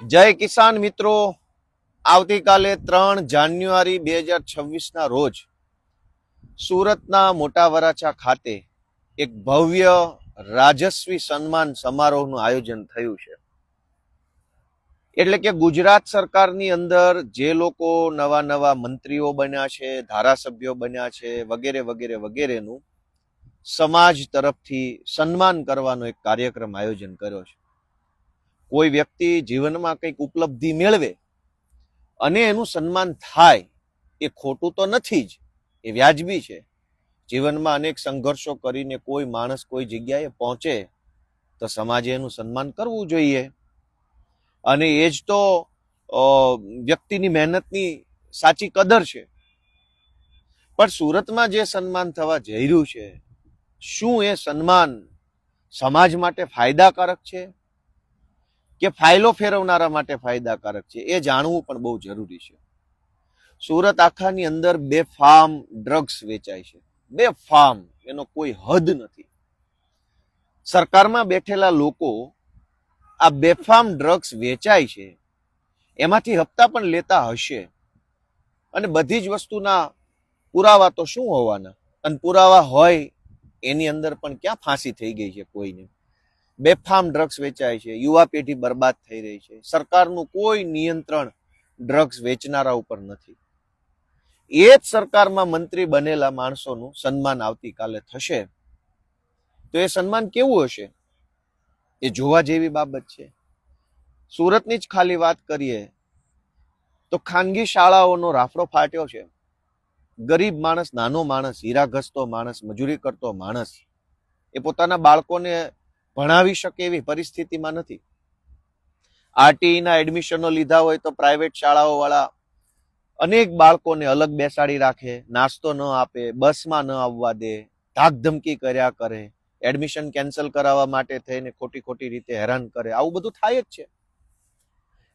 જય કિસાન મિત્રો, આવતીકાલે 3 જાન્યુઆરી 2026 રોજ સુરતના મોટા વરાછા ખાતે એક ભવ્ય રાજસ્વી સન્માન સમારોહનું આયોજન થયું છે. એટલે કે ગુજરાત સરકારની અંદર જે લોકો નવા નવા મંત્રીઓ બન્યા છે, ધારાસભ્યો બન્યા છે, વગેરે વગેરે વગેરેનું સમાજ તરફથી સન્માન કરવાનો એક કાર્યક્રમ આયોજન કર્યો છે. કોઈ વ્યક્તિ જીવનમાં કંઈક ઉપલબ્ધિ મેળવે અને એનું સન્માન થાય એ ખોટું તો નથી જ, એ વ્યાજબી છે. જીવનમાં અનેક સંઘર્ષો કરીને કોઈ માણસ કોઈ જગ્યાએ પહોંચે તો સમાજે એનું સન્માન કરવું જોઈએ, અને એ જ તો વ્યક્તિની મહેનતની સાચી કદર છે. પણ સુરતમાં જે સન્માન થવા જઈ રહ્યું છે, શું એ સન્માન સમાજ માટે ફાયદાકારક છે કે ફાઇલો ફેરવનારા માટે ફાયદાકારક છે, એ જાણવું પણ બહુ જરૂરી છે. સુરત આખાની અંદર બેફામ ડ્રગ્સ વેચાય છે, બેફામ, એનો કોઈ હદ નથી. સરકારમાં બેઠેલા લોકો આ બેફામ ડ્રગ્સ વેચાય છે એમાંથી હપ્તા પણ લેતા હશે, અને બધી જ વસ્તુના પુરાવા તો શું હોવાના, અને પુરાવા હોય એની અંદર પણ ક્યાં ફાંસી થઈ ગઈ છે કોઈને. બેફામ ડ્રગ્સ વેચાય છે, યુવા પેઢી બરબાદ થઈ રહી છે. સરકારનું કોઈ નિયંત્રણ ડ્રગ્સ વેચનારા ઉપર નથી. એ જ સરકારમાં મંત્રી બનેલા માણસોનું સન્માન આવતીકાલે થશે, તો એ સન્માન કેવું હશે એ જોવા જેવી બાબત છે. સુરતની જ ખાલી વાત કરીએ તો ખાનગી શાળાઓનો રાફડો ફાટ્યો છે. ગરીબ માણસ, નાનો માણસ, હીરા ઘસતો માણસ, મજૂરી કરતો માણસ, એ પોતાના બાળકોને ભણાવી શકે એવી પરિસ્થિતિમાં નથી. આરટીઈના એડમિશનો લીધા હોય તો પ્રાઇવેટ શાળાઓ વાળા અનેક બાળકોને અલગ બેસાડી રાખે, નાસ્તો ન આપે, બસમાં ન આવવા દે, ધાક ધમકી કર્યા કરે, એડમિશન કેન્સલ કરાવવા માટે થઈને ખોટી ખોટી રીતે હેરાન કરે. આવું બધું થાય જ છે.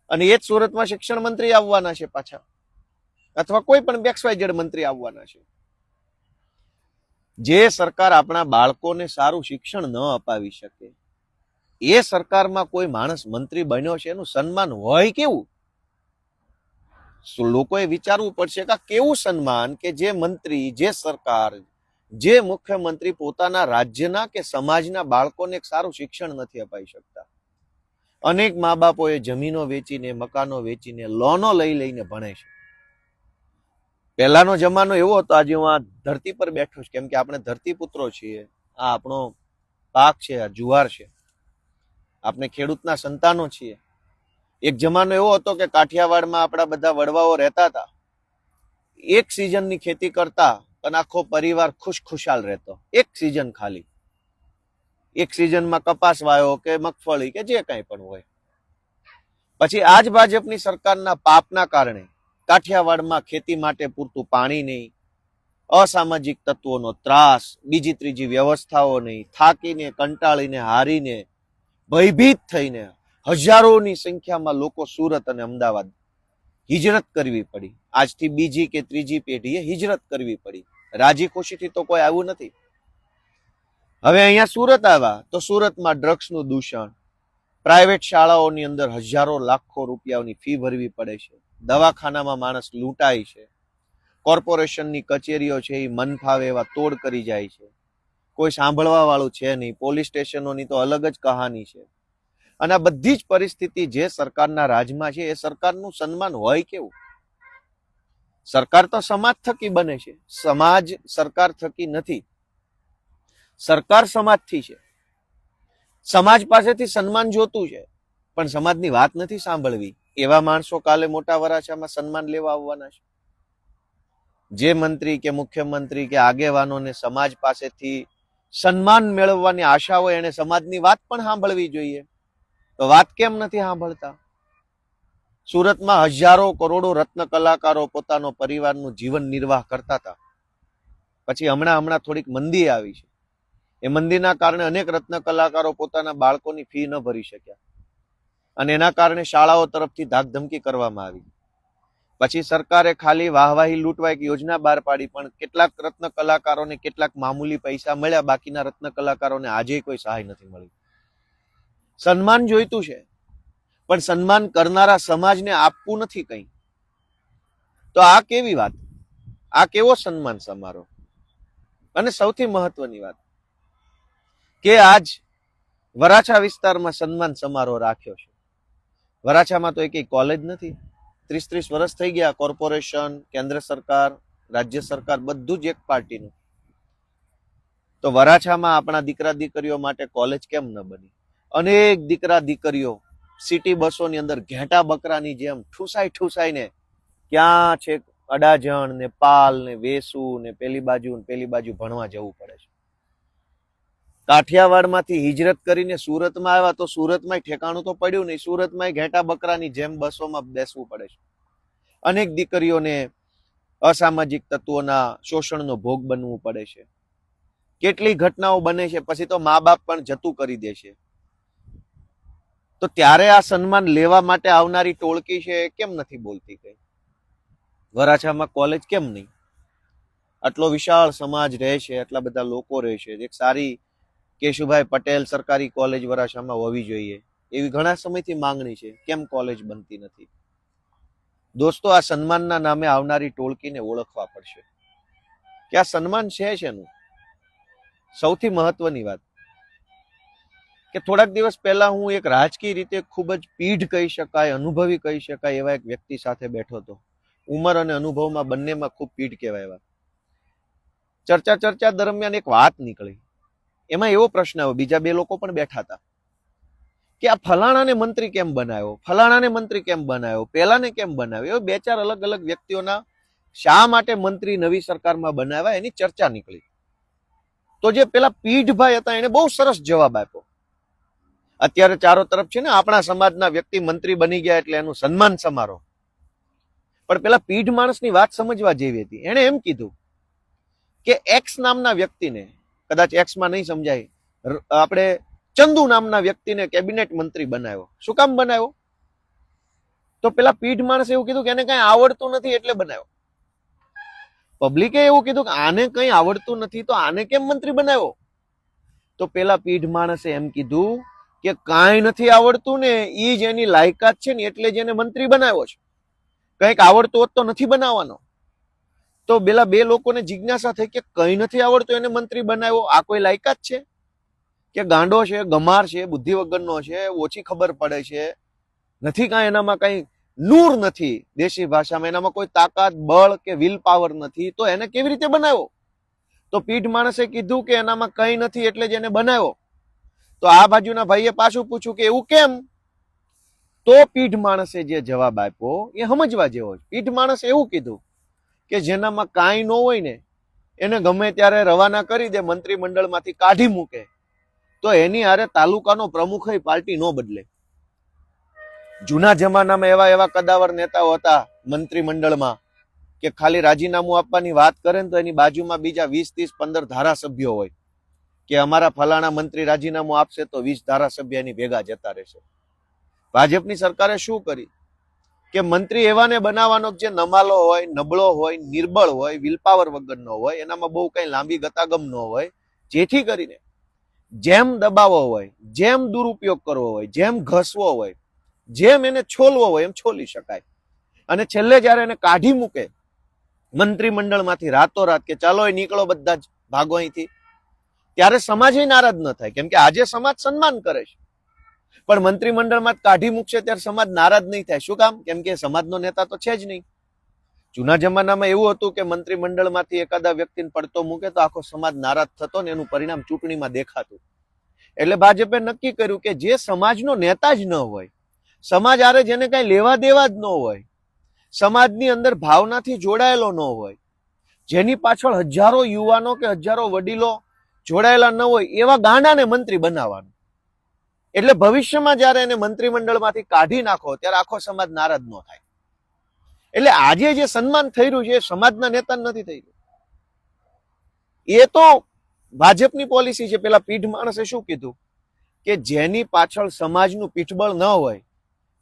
અને એ જ સુરતમાં શિક્ષણ મંત્રી આવવાના છે પાછા, અથવા કોઈ પણ XYZ મંત્રી આવવાના છે. જે સરકાર આપણા બાળકોને સારું શિક્ષણ ન અપાવી શકે, એ સરકારમાં કોઈ માણસ મંત્રી બન્યો છે, એનું સન્માન હોય કેવું? લોકોએ વિચારવું પડશે કે કેવું સન્માન કે જે મંત્રી, જે સરકાર, જે મુખ્યમંત્રી પોતાના રાજ્યના કે સમાજના બાળકોને એક સારું શિક્ષણ નથી અપાવી શકતા. અનેક મા બાપોએ જમીનો વેચીને, મકાનો વેચીને, લોનો લઈ લઈને ભણે છે. પહેલાનો જમાનો એવો હતો, આજે હું આ ધરતી પર બેઠો છું કેમ કે આપણે ધરતીપુત્રો છીએ. આ આપણો પાક છે, આ જુવાર છે, આપણે ખેડૂતના સંતાનો છીએ. એક જમાનો એવો હતો કે કાઠિયાવાડમાં આપણા બધા વડવાઓ રહેતા હતા, એક સિઝનની ખેતી કરતા અને આખો પરિવાર ખુશખુશાલ રહેતો. એક સિઝન ખાલી, એક સિઝનમાં કપાસ વાયો કે મગફળી કે જે કંઈ પણ હોય. પછી આજ ભાજપની સરકારના પાપના કારણે કાઠિયાવાડમાં ખેતી માટે પૂરતું પાણી નહીં, અસામાજિક તત્વોનો ત્રાસ, બીજી ત્રીજી વ્યવસ્થાઓ નહીં, થાકીને, કંટાળીને, હારીને, ભયભીત થઈને હજારોની સંખ્યામાં લોકો સુરત અને અમદાવાદ હિજરત કરવી પડી. આજથી બીજી કે ત્રીજી પેઢીએ હિજરત કરવી પડી. રાજી ખુશીથી તો કોઈ આવ્યું નથી. હવે અહીંયા સુરત આવ્યા તો સુરતમાં ડ્રગ્સનું દૂષણ, પ્રાઇવેટ શાળાઓની અંદર હજારો લાખો રૂપિયાની ફી ભરવી પડે છે, દવાખાનામાં માણસ લૂંટાય છે, કોર્પોરેશનની કચેરીઓ છે એ મન ફાવે એવા તોડ કરી જાય છે, કોઈ સાંભળવા વાળું છે નહીં, પોલીસ સ્ટેશનોની તો અલગ જ કહાની છે. અને આ બધી જ પરિસ્થિતિ જે સરકારના રાજમાં છે, એ સરકારનું સન્માન હોય કેવું? સરકાર તો સમાજ થકી બને છે, સમાજ સરકાર થકી નથી. સરકાર સમાજથી છે. સમાજ પાસેથી સન્માન જોતું છે, પણ સમાજની વાત નથી સાંભળવી. એવા માણસો કાલે મોટા વરાછામાં સન્માન લેવા આવવાના છે. જે મંત્રી કે મુખ્યમંત્રી કે આગેવાનોને સમાજ પાસેથી સન્માન મેળવવાની આશા હોય, એને સમાજની વાત પણ સાંભળવી જોઈએ. તો વાત કેમ નથી સાંભળતા? સુરતમાં હજારો કરોડો રત્ન કલાકારો પોતાનો પરિવારનું જીવન નિર્વાહ કરતા હતા. પછી હમણાં થોડીક મંદી આવી છે. એ મંદીના કારણે અનેક રત્ન કલાકારો પોતાના બાળકોની ફી ન ભરી શક્યા, અને એના કારણે શાળાઓ તરફથી ધાકધમકી કરવામાં આવી. પછી સરકારે ખાલી વાહવાહી લૂંટવા એક યોજના બહાર પાડી, પણ કેટલાક રત્ન કલાકારોને કેટલાક મામૂલી પૈસા મળ્યા, બાકીના રત્ન કલાકારોને આજે કોઈ સહાય નથી મળી. સન્માન જોઈતું છે, પણ સન્માન કરનારા સમાજને આપવું નથી કંઈ. તો આ કેવી વાત? આ કેવો સન્માન સમારોહ? અને સૌથી મહત્વની વાત કે આજ વરાછા વિસ્તારમાં સન્માન સમારોહ રાખ્યો છે. વરાછામાં તો એક કોલેજ નથી. 30 વર્ષ થઈ ગયા. કોર્પોરેશન, કેન્દ્ર સરકાર, રાજ્ય સરકાર બધું જ એક પાર્ટીનું. તો વરાછામાં આપણા દીકરા દીકરીઓ માટે કોલેજ કેમ ન બની? અનેક દીકરા દીકરીઓ સિટી બસોની અંદર ઘેટા બકરાની જેમ ઠૂસાઈને ક્યાં છે અડાજણ ને પાલ ને વેસુ ને પેલી બાજુ ભણવા જવું પડે છે. કાઠિયાવાડમાંથી હિજરત કરીને સુરતમાં આવ્યા તો સુરતમાં ઠેકાણું તો પડ્યું નહીં. સુરતમાં ઘેટા બકરાની જેમ બસોમાં બેસવું પડે છે. અનેક દીકરીઓને અસામાજિક તત્વોના શોષણનો ભોગ બનવું પડે છે. કેટલી ઘટનાઓ બને છે, પછી તો મા બાપ પણ જતું કરી દે છે. તો ત્યારે આ સન્માન લેવા માટે આવનારી ટોળકી છે કેમ નથી બોલતી કઈ? વરાછામાં કોલેજ કેમ નહીં? આટલો વિશાળ સમાજ રહે છે, આટલા બધા લોકો રહે છે. એક સારી કેશુભાઈ પટેલ સરકારી કોલેજ વરાછામાં હોવી જોઈએ એવી ઘણા સમયથી માંગણી છે. કેમ કોલેજ બનતી નથી? દોસ્તો, આ સન્માનના નામે આવનારી ટોળકીને ઓળખવા પડશે કે આ સન્માન છે શેનું. સૌથી મહત્વની વાત કે થોડાક દિવસ પહેલા હું એક રાજકીય રીતે ખૂબ જ પીઢ કહી શકાય, અનુભવી કહી શકાય એવા એક વ્યક્તિ સાથે બેઠો હતો. ઉંમર અને અનુભવમાં બંનેમાં ખૂબ પીઢ કહેવાય એવા. ચર્ચા દરમિયાન એક વાત નીકળી. એમાં એવો પ્રશ્ન આવ્યો, બીજા બે લોકો પણ બેઠા હતા, કે આ ફલાણાને મંત્રી કેમ બનાવ્યો, ફલાણાને મંત્રી કેમ બનાવ્યો, પેલાને કેમ બનાવ્યો. એવો 2-4 અલગ અલગ વ્યક્તિઓના શા માટે મંત્રી નવી સરકારમાં બનાવ્યા એની ચર્ચા નીકળી. તો જે પેલા પીઢભાઈ હતા એને બહુ સરસ જવાબ આપ્યો. અત્યારે ચારો તરફ છે ને આપણા સમાજના વ્યક્તિ મંત્રી બની ગયા એટલે એનું સન્માન સમારોહ. પણ પેલા પીઢ માણસની વાત સમજવા જેવી હતી. એને એમ કીધું કે એક્સ નામના વ્યક્તિને, કદાચ એક્સમાં નહીં સમજાય, આપણે ચંદુ નામના વ્યક્તિને કેબિનેટ મંત્રી બનાવ્યો. શું કામ બનાવ્યો? તો પેલા પીઢ માણસે એવું કીધું કે એને કઈ આવડતું નથી એટલે બનાવ્યો. પબ્લિકે એવું કીધું કે આને કઈ આવડતું નથી તો આને કેમ મંત્રી બનાવ્યો? તો પેલા પીઢ માણસે એમ કીધું કે કાંઈ નથી આવડતું ને ઈ જ એની લાયકાત છે ને એટલે જ એને મંત્રી બનાવ્યો છે. કંઈક આવડતું હોત તો નથી બનાવવાનો. તો પેલા બે લોકોને જિજ્ઞાસા થઈ કે કઈ નથી આવડતું એને મંત્રી બનાવ્યો, આ કોઈ લાયકાત છે? કે ગાંડો છે, ગમાર છે, બુદ્ધિ વગરનો છે, ઓછી ખબર પડે છે, નથી કાંઈ એનામાં કઈ નૂર નથી, દેશી ભાષામાં એનામાં કોઈ તાકાત, બળ કે વિલ પાવર નથી, તો એને કેવી રીતે બનાવ્યો? તો પીઢ માણસે કીધું કે એનામાં કઈ નથી એટલે જ એને બનાવ્યો. તો આ બાજુના ભાઈએ પાછું પૂછ્યું કે એવું કેમ? તો પીઢ માણસે જે જવાબ આપ્યો એ સમજવા જેવો છે. પીઢ માણસે એવું કીધું કે જેનામાં કાંઈ ન હોય ને એને ગમે ત્યારે રવાના કરી દે, મંત્રીમંડળમાંથી કાઢી મૂકે, તો એની હારે તાલુકાનો પ્રમુખ પાર્ટી ન બદલે. જૂના જમાનામાં એવા કદાવર નેતાઓ હતા મંત્રીમંડળમાં કે ખાલી રાજીનામું આપવાની વાત કરે ને તો એની બાજુમાં બીજા 20, 30, 15 ધારાસભ્યો હોય કે અમારા ફલાણા મંત્રી રાજીનામું આપશે તો 20 ધારાસભ્ય એની ભેગા જતા રહેશે. ભાજપની સરકારે શું કરી કે મંત્રી એવાને બનાવવાનો જે નમાલો હોય, નબળો હોય, નિર્બળ હોય, વિલપાવર વગરનો હોય, એનામાં બહુ કઈ લાંબી ગતાગમ ન હોય, જેથી કરીને જેમ દબાવવો હોય, જેમ દુરુપયોગ કરવો હોય, જેમ ઘસવો હોય, જેમ એને છોલવો હોય એમ છોલી શકાય. અને છેલ્લે જયારે એને કાઢી મૂકે મંત્રીમંડળમાંથી રાતોરાત કે ચાલો એ નીકળો બધા જ ભાગો અહીંથી, ત્યારે સમાજ નારાજ ન થાય. કેમ કે આજે સમાજ સન્માન કરે છે, પણ મંત્રીમંડળમાં કાઢી મૂકશે ત્યારે સમાજ નારાજ નહીં થાય. શું કામ? કેમ કે સમાજનો નેતા તો છે જ નહીં. જૂના જમાનામાં એવું હતું કે મંત્રીમંડળમાંથી એકાદા વ્યક્તિને પડતો મૂકે તો આખો સમાજ નારાજ થતો ને એનું પરિણામ ચૂંટણીમાં દેખાતું. એટલે ભાજપે નક્કી કર્યું કે જે સમાજનો નેતા જ ન હોય, સમાજ આરે જેને કઈ લેવા દેવા જ ન હોય, સમાજની અંદર ભાવનાથી જોડાયેલો ન હોય, જેની પાછળ હજારો યુવાનો કે હજારો વડીલો જોડાયેલા ન હોય, એવા ગાંડાને મંત્રી બનાવવાનું. એટલે ભવિષ્યમાં જયારે એને મંત્રીમંડળમાંથી કાઢી નાખો ત્યારે આખો સમાજ નારાજ ન થાય. એટલે આજે જે સન્માન થઈ રહ્યું છે એ સમાજના નેતા નથી થઈ રહ્યું. એ તો ભાજપની પોલિસી છે. પેલા પીઢ માણસે શું કીધું કે જેની પાછળ સમાજનું પીઠબળ ન હોય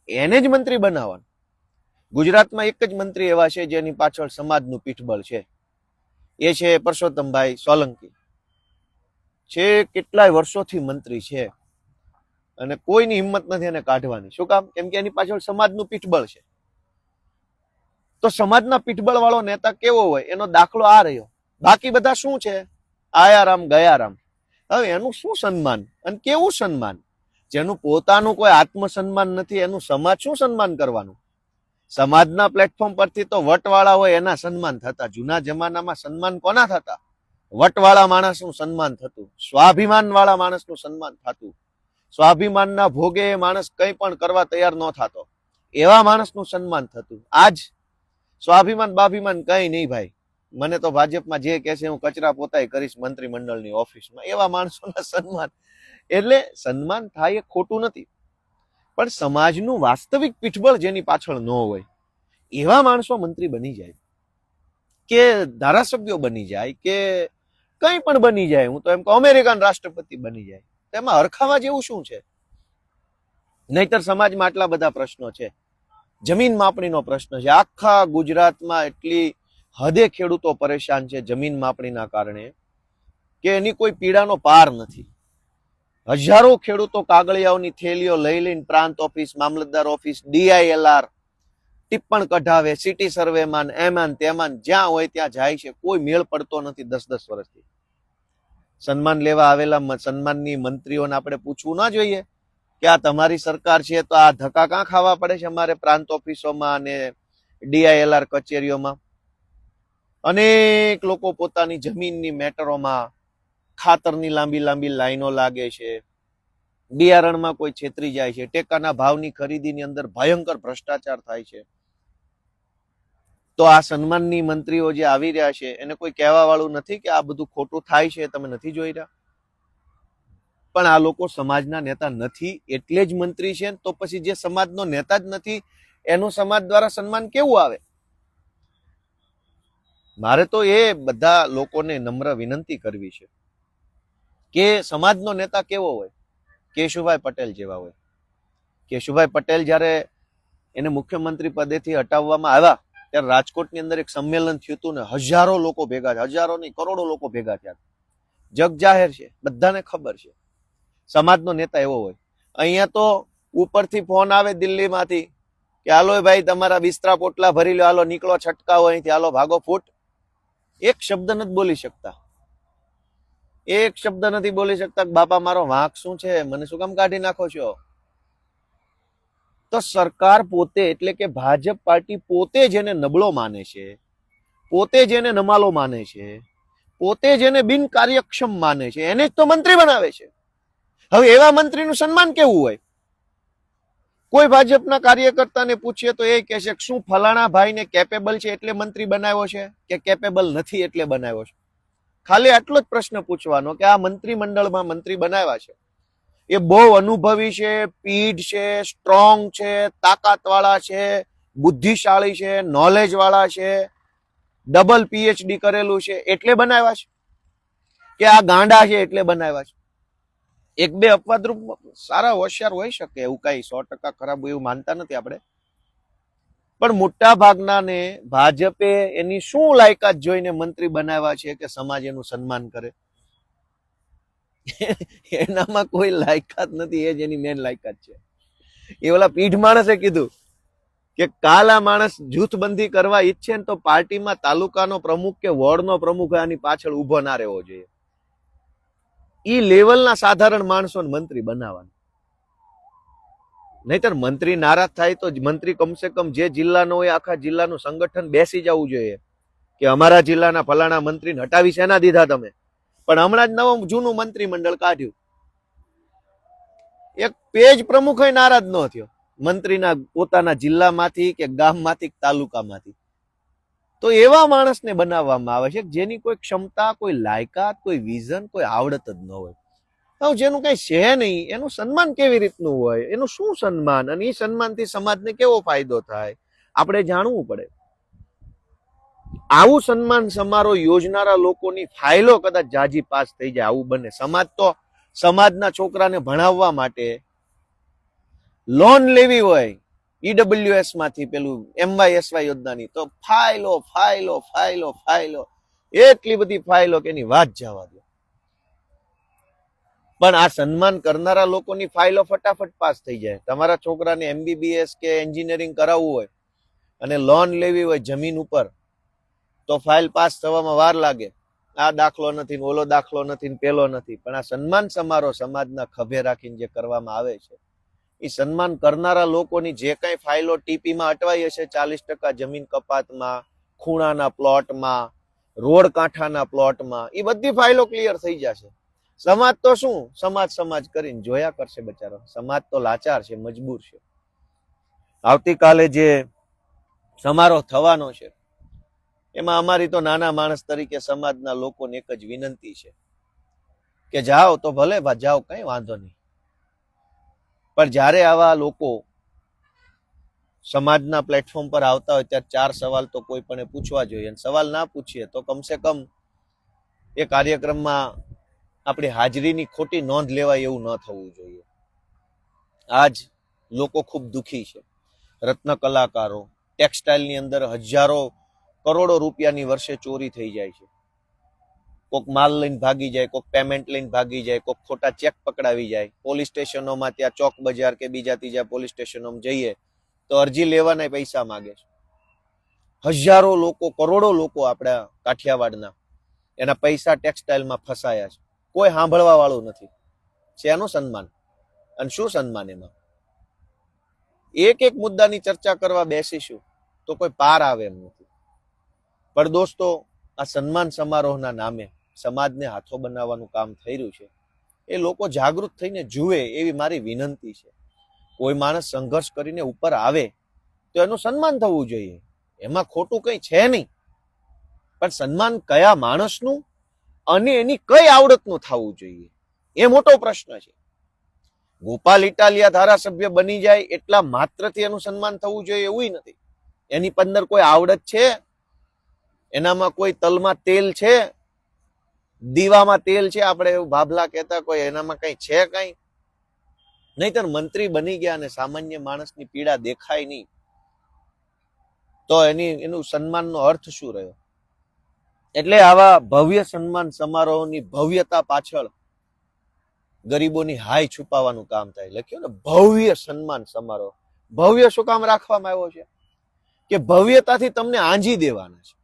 એને જ મંત્રી બનાવવાનું. ગુજરાતમાં એક જ મંત્રી એવા છે જેની પાછળ સમાજનું પીઠબળ છે, એ છે પરસોત્તમભાઈ સોલંકી. છે કેટલાય વર્ષોથી મંત્રી છે. અને કોઈની હિંમત નથી એને કાઢવાની. શું કામ? કેમ કે એની પાછળ સમાજનું પીઠબળ છે. તો સમાજના પીઠબળ વાળો નેતા કેવો હોય એનો દાખલો આ રહ્યો. બાકી બધા શું છે? આયારામ ગયારામ. હવે એનું શું સન્માન અને કેવું સન્માન? જેનું પોતાનું કોઈ આત્મસન્માન નથી એનું સમાજ શું સન્માન કરવાનું? સમાજના પ્લેટફોર્મ પરથી તો વટવાળા હોય એના સન્માન થતા. જૂના જમાનામાં સન્માન કોના થતા? વટવાળા માણસનું સન્માન થતું, સ્વાભિમાન વાળા માણસનું સન્માન થતું. સ્વાભિમાનના ભોગે માણસ કંઈ પણ કરવા તૈયાર ન થતો, એવા માણસનું સન્માન થતું. આજ સ્વાભિમાન બાભિમાન કઈ નહીં ભાઈ, મને તો ભાજપમાં જે કહે છે હું કચરા પોતાય કરીશ મંત્રીમંડળની ઓફિસમાં, એવા માણસોના સન્માન. એટલે સન્માન થાય એ ખોટું નથી, પણ સમાજનું વાસ્તવિક પીઠબળ જેની પાછળ ન હોય એવા માણસો મંત્રી બની જાય કે ધારાસભ્યો બની જાય કે કંઈ પણ બની જાય. હું તો એમ કહું અમેરિકન રાષ્ટ્રપતિ બની જાય. તેમાં હરખાવા જેવું શું છે? નહીતર સમાજમાં આટલા બધા પ્રશ્નો છે. જમીન માપણીનો પ્રશ્ન છે. આખા ગુજરાતમાં એટલી હદે ખેડૂતો પરેશાન છે જમીન માપણીના કારણે કે એની કોઈ પીડાનો પાર નથી. હજારો ખેડૂતો કાગળિયાઓની થેલીઓ લઈ લઈને પ્રાંત ઓફિસ, મામલતદાર ઓફિસ, DILR ટિપ્પણ કઢાવે, સિટી સર્વેમાન, એમાન તેમાન જ્યાં હોય ત્યાં જાય છે. કોઈ મેળ પડતો નથી 10-10 વર્ષથી. સન્માન લેવા આવેલા સન્માનની મંત્રીઓને આપણે પૂછવું ના જોઈએ કે આ તમારી સરકાર છે તો આ ધક્કા કાં ખાવા પડે છે અમારે પ્રાંત ઓફિસોમાં અને DILR કચેરીઓમાં? અનેક લોકો પોતાની જમીનની મેટરોમાં ખાતરની લાંબી લાંબી લાઈનો લાગે છે, બિયારણમાં કોઈ છેતરી જાય છે, ટેકાના ભાવની ખરીદીની અંદર ભયંકર ભ્રષ્ટાચાર થાય છે. તો આ સન્માનની મંત્રીઓ જે આવી રહ્યા છે એને કોઈ કહેવા વાળું નથી કે આ બધું ખોટું થાય છે, તમે નથી જોઈ રહ્યા? પણ આ લોકો સમાજના નેતા નથી એટલે જ મંત્રી છે. તો પછી જે સમાજનો નેતા જ નથી એનું સમાજ દ્વારા સન્માન કેવું આવે? મારે તો એ બધા લોકોને નમ્ર વિનંતી કરવી છે કે સમાજનો નેતા કેવો હોય? કેશુભાઈ પટેલ જેવા હોય. કેશુભાઈ પટેલ જ્યારે એને મુખ્યમંત્રી પદેથી હટાવવામાં આવ્યા ત્યારે રાજકોટની અંદર એક સંમેલન થયું હતું ને હજારો લોકો ભેગા થયા, હજારો નહીં કરોડો લોકો ભેગા થયા. જગ જાહેર છે, બધાને ખબર છે. સમાજનો નેતા એવો હોય. અહીંયા તો ઉપરથી ફોન આવે દિલ્હીમાંથી કે હાલો ભાઈ તમારા બિસ્તરા પોટલા ભરી લો, હાલો નીકળો છટકાવો અહીંથી, હાલો ભાગો ફૂટ. એક શબ્દ નથી બોલી શકતા. એક શબ્દ નથી બોલી શકતા કે બાપા મારો વાંક શું છે, મને શું કામ કાઢી નાખો છો? તો સરકાર પોતે એટલે કે ભાજપ પાર્ટી પોતે જેને નબળો માને છે, પોતે જેને નમાલો માને છે, પોતે જેને બિનકાર્યક્ષમ માને છે એને જ તો મંત્રી બનાવે છે. હવે એવા મંત્રીનું સન્માન કેવું હોય? કોઈ ભાજપના કાર્યકર્તાને પૂછીએ તો એ કહે છે કે શું ફલાણા ભાઈને કેપેબલ છે એટલે મંત્રી બનાવ્યો છે કે કેપેબલ નથી એટલે બનાવ્યો છે? ખાલી આટલો જ પ્રશ્ન પૂછવાનો કે આ મંત્રીમંડળમાં મંત્રી બનાવ્યા છે એ બહુ અનુભવી છે, પીઢ છે, સ્ટ્રોંગ છે, તાકાતવાળા છે, બુદ્ધિશાળી છે, નોલેજ વાળા છે, ડબલ PhD કરેલું છે એટલે બનાવ્યા છે કે આ ગાંડા છે એટલે બનાવ્યા છે? એક બે અપવાદરૂપ સારા હોશિયાર હોઈ શકે, એવું કઈ 100% ખરાબ એવું માનતા નથી આપણે, પણ મોટા ભાગના ને ભાજપે એની શું લાયકાત જોઈને મંત્રી બનાવ્યા છે કે સમાજ એનું સન્માન કરે? એનામાં કોઈ લાયકાત નથી, એ જ એની મેન લાયકાત છે. એ ઓલા પીઢ માણસે કીધું કે કાલ આ માણસ જૂથબંધી કરવા ઈચ્છે ને તો પાર્ટીમાં તાલુકાનો પ્રમુખ કે વોર્ડનો પ્રમુખ આની પાછળ ઉભો ના રહેવો જોઈએ. ઈ લેવલના સાધારણ માણસોને મંત્રી બનાવવાનું. નહીતર મંત્રી નારાજ થાય તો મંત્રી કમસે કમ જે જિલ્લાનો હોય આખા જિલ્લાનું સંગઠન બેસી જવું જોઈએ કે અમારા જિલ્લાના ફલાણા મંત્રીને હટાવી શેના દીધા તમે? પણ હમણાં જ નવું જૂનું મંત્રીમંડળ કાઢ્યું, એક પેજ પ્રમુખ નારાજ ન થયો મંત્રીના પોતાના જિલ્લામાંથી કે ગામમાંથી તાલુકામાંથી. તો એવા માણસને બનાવવામાં આવે છે જેની કોઈ ક્ષમતા, કોઈ લાયકાત, કોઈ વિઝન, કોઈ આવડત જ ન હોય. હવે જેનું કઈ છે નહીં એનું સન્માન કેવી રીતનું હોય? એનું શું સન્માન? અને એ સન્માનથી સમાજને કેવો ફાયદો થાય આપણે જાણવું પડે. આવું સન્માન સમારોહ યોજનારા લોકોની ફાઇલો કદાચ જાજી પાસ થઈ જાય, આવું બને. સમાજ તો સમાજના છોકરાને ભણાવવા માટે લોન લેવી હોય EWS માંથી પેલું MYSY યોજનાની તો ફાઇલો ફાઇલો ફાઇલો ફાઇલો, એટલી બધી ફાઇલો કે એની વાત જવા દો. પણ આ સન્માન કરનારા લોકોની ફાઇલો ફટાફટ પાસ થઈ જાય. તમારા છોકરાને MBBS કે એન્જિનિયરિંગ કરાવવું હોય અને લોન લેવી હોય જમીન ઉપર, તો ફાઇલ પાસ થવામાં વાર લાગે. આ દાખલો નથી, ઓલો દાખલો નથી, પેલો નથી. પણ આ સન્માન સમારોહ સમાજના ખભે રાખીને જે કરવામાં આવે છે, એ સન્માન કરનારા લોકોની જે કઈ ફાઇલો ટીપીમાં અટવાઈ હશે, 40% જમીન કપાતમાં, ખૂણાના પ્લોટમાં, રોડ કાંઠાના પ્લોટમાં, એ બધી ફાઇલો ક્લિયર થઈ જશે. સમાજ તો શું, સમાજ કરીને જોયા કરશે બચારો. સમાજ તો લાચાર છે, મજબૂર છે. આવતીકાલે જે સમારોહ થવાનો છે, એમાં અમારી તો નાના માણસ તરીકે સમાજના લોકોને એક જ વિનંતી છે કે જાઓ તો ભલે જાઓ, કઈ વાંધો નહીં. પણ જ્યારે આવા લોકો સમાજના પ્લેટફોર્મ પર આવતા હોય ત્યારે 4 સવાલ તો કોઈ પણ પૂછવા જોઈએ. અને સવાલ ના પૂછીએ તો કમસે કમ એ કાર્યક્રમમાં આપણી હાજરીની ખોટી નોંધ લેવાય એવું ન થવું જોઈએ. આજ લોકો ખૂબ દુઃખી છે. રત્ન કલાકારો, ટેક્સટાઇલની અંદર હજારો કરોડો રૂપિયાની વર્ષે ચોરી થઈ જાય છે. કોક માલ લઈને ભાગી જાય, કોક પેમેન્ટ લઈને ભાગી જાય, કોક ખોટા ચેક પકડાવી જાય. પોલીસ સ્ટેશનોમાં, ત્યાં ચોક બજાર કે બીજા ત્રીજા પોલીસ સ્ટેશનોમાં જઈએ તો અરજી લેવાના પૈસા માંગે છે. હજારો લોકો, કરોડો લોકો આપણા કાઠિયાવાડના એના પૈસા ટેક્સટાઇલમાં ફસાયા છે. કોઈ સાંભળવા વાળું નથી. શેનું સન્માન અને શું સન્માન? એમાં એક મુદ્દાની ચર્ચા કરવા બેસીશું તો કોઈ પાર આવે એમ નથી. પણ દોસ્તો, આ સન્માન સમારોહના નામે સમાજને હાથો બનાવવાનું કામ થઈ રહ્યું છે. એ લોકો જાગૃત થઈને જુએ એવી મારી વિનંતી છે. કોઈ માણસ સંઘર્ષ કરીને ઉપર આવે તો એનું સન્માન થવું જોઈએ. એમાં ખોટું કઈ છે નહીં. પણ સન્માન કયા માણસનું અને એની કઈ આવડતનું થવું જોઈએ, એ મોટો પ્રશ્ન છે. ગોપાલ ઇટાલિયા ધારાસભ્ય બની જાય એટલા માત્રથી એનું સન્માન થવું જોઈએ એવું નથી. એની અંદર કોઈ આવડત છે? એનામાં કોઈ તલમાં તેલ છે, દીવામાં તેલ છે, આપણે એવું ભાભલા કહેતા, કોઈ એનામાં કઈ છે કઈ? નહીતર મંત્રી બની ગયા અને સામાન્ય માણસની પીડા દેખાય નહીં તો એનું સન્માનનો અર્થ શું રહ્યો? એટલે આવા ભવ્ય સન્માન સમારોહની ભવ્યતા પાછળ ગરીબોની હાય છુપાવવાનું કામ થાય. લખ્યું ને ભવ્ય સન્માન સમારોહ. ભવ્ય શું કામ રાખવામાં આવ્યો છે? કે ભવ્યતાથી તમને આંજી દેવાના છે.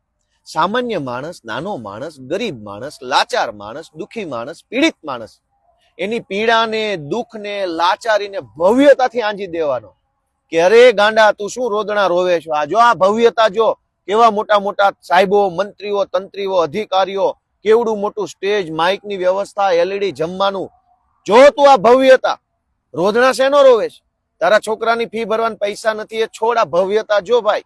સામાન્ય માણસ, નાનો માણસ, ગરીબ માણસ, લાચાર માણસ, દુઃખી માણસ, પીડિત માણસ, એની પીડાને, દુઃખને, લાચારીને ભવ્યતાથી આંજી દેવાનો. કે અરે ગાંડા, તું શું રોદણા રોવે છો? આ જો, આ ભવ્યતા જો, કેવા મોટા મોટા સાહેબો, મંત્રીઓ, તંત્રીઓ, અધિકારીઓ, કેવડું મોટું સ્ટેજ, માઇકની વ્યવસ્થા, LED જમવાનું. જો તું આ ભવ્યતા, રોદણા શેનો રોવે છે? તારા છોકરાની ફી ભરવાના પૈસા નથી, એ છોડ. આ ભવ્યતા જો ભાઈ.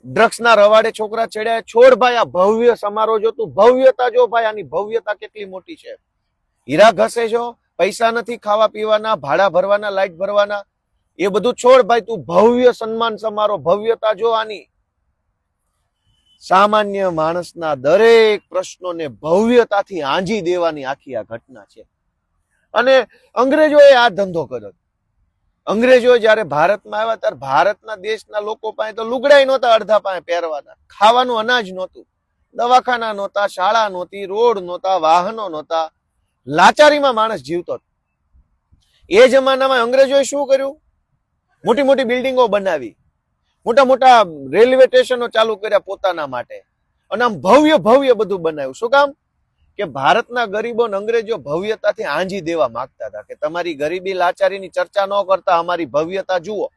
ડ્રગ્સના રવાડે છોકરા ચડ્યા, છોડ ભાઈ. આ ભવ્ય સમારોહ જો, તું ભવ્યતા જો ભાઈ. આની ભવ્યતા કેટલી મોટી છે. હીરા ઘસે છો, પૈસા નથી ખાવા પીવાના, ભાડા ભરવાના, લાઇટ ભરવાના, એ બધું છોડ ભાઈ. તું ભવ્ય સન્માન સમારોહ, ભવ્યતા જો આની. સામાન્ય માણસના દરેક પ્રશ્નોને ભવ્યતાથી આંજી દેવાની આખી આ ઘટના છે. અને અંગ્રેજોએ આ ધંધો કર્યો. અંગ્રેજો જયારે ભારતમાં આવ્યા ત્યારે ભારતના દેશના લોકો પાસે તો લુગડાઈ નહોતા, અડધા પાસે પહેરવાના, ખાવાનું અનાજ નહોતું, દવાખાના નહોતા, શાળા નહોતી, રોડ નહોતા, વાહનો નહોતા, લાચારીમાં માણસ જીવતો. એ જમાનામાં અંગ્રેજોએ શું કર્યું? મોટી મોટી બિલ્ડિંગો બનાવી, મોટા મોટા રેલવે સ્ટેશનો ચાલુ કર્યા પોતાના માટે, અને આમ ભવ્ય ભવ્ય બધું બનાવ્યું. શું કામ? કે ભારતના ગરીબો અંગ્રેજો ભવ્યતાથી આંજી દેવા માંગતા હતા કે તમારી ગરીબી લાચારીની ચર્ચા ન કરતા અમારી ભવ્યતા જુઓ,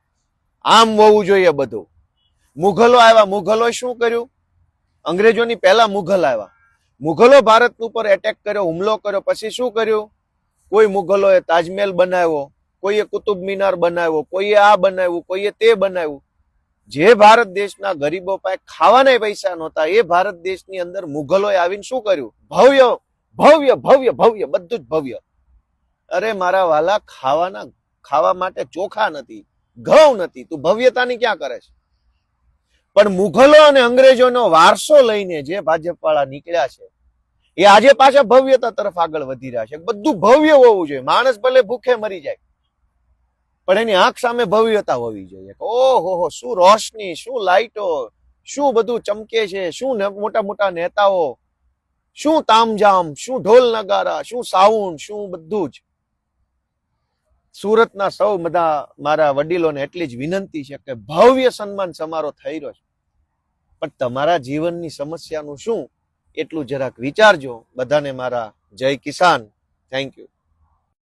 આમ હોવું જોઈએ બધું. મુઘલો આવ્યા. મુઘલોએ શું કર્યું? અંગ્રેજોની પહેલા મુઘલ આવ્યા. મુઘલો ભારત ઉપર એટેક કર્યો, હુમલો કર્યો. પછી શું કર્યું? કોઈ મુઘલોએ તાજમહેલ બનાવ્યો, કોઈએ કુતુબ મિનાર બનાવ્યો, કોઈએ આ બનાવ્યું, કોઈએ તે બનાવ્યું. જે ભારત દેશના ગરીબો પાસે ખાવાના પૈસા નહોતા, એ ભારત દેશની અંદર મુઘલોએ આવીને શું કર્યું? ભવ્ય ભવ્ય ભવ્ય ભવ્ય, બધું જ ભવ્ય. અરે મારા વાલા, ખાવા માટે ચોખા નથી, ઘઉં નથી, તું ભવ્યતાની ક્યાં કરે છે? પણ મુઘલો અને અંગ્રેજોનો વારસો લઈને જે ભાજપ વાળા નીકળ્યા છે, એ આજે પાછા ભવ્યતા તરફ આગળ વધી રહ્યા છે. બધું ભવ્ય હોવું જોઈએ. માણસ ભલે ભૂખે મરી જાય, પણ એની આંખ સામે ભવ્યતા હોવી જોઈએ. ઓહો, શું રોશની, શું લાઈટો, શું બધું ચમકે છે, શું મોટા મોટા નેતાઓ, શું તામઝામ, શું ઢોલ નગારા, શું સાઉન્ડ, શું બધું જ. સુરતના સૌ બધા મારા વડીલોને એટલી જ વિનંતી છે કે ભવ્ય સન્માન સમારોહ થઈ રહ્યો છે, પણ તમારા જીવનની સમસ્યાનું શું એટલું જરાક વિચારજો. બધાને મારા જય કિસાન. Thank you.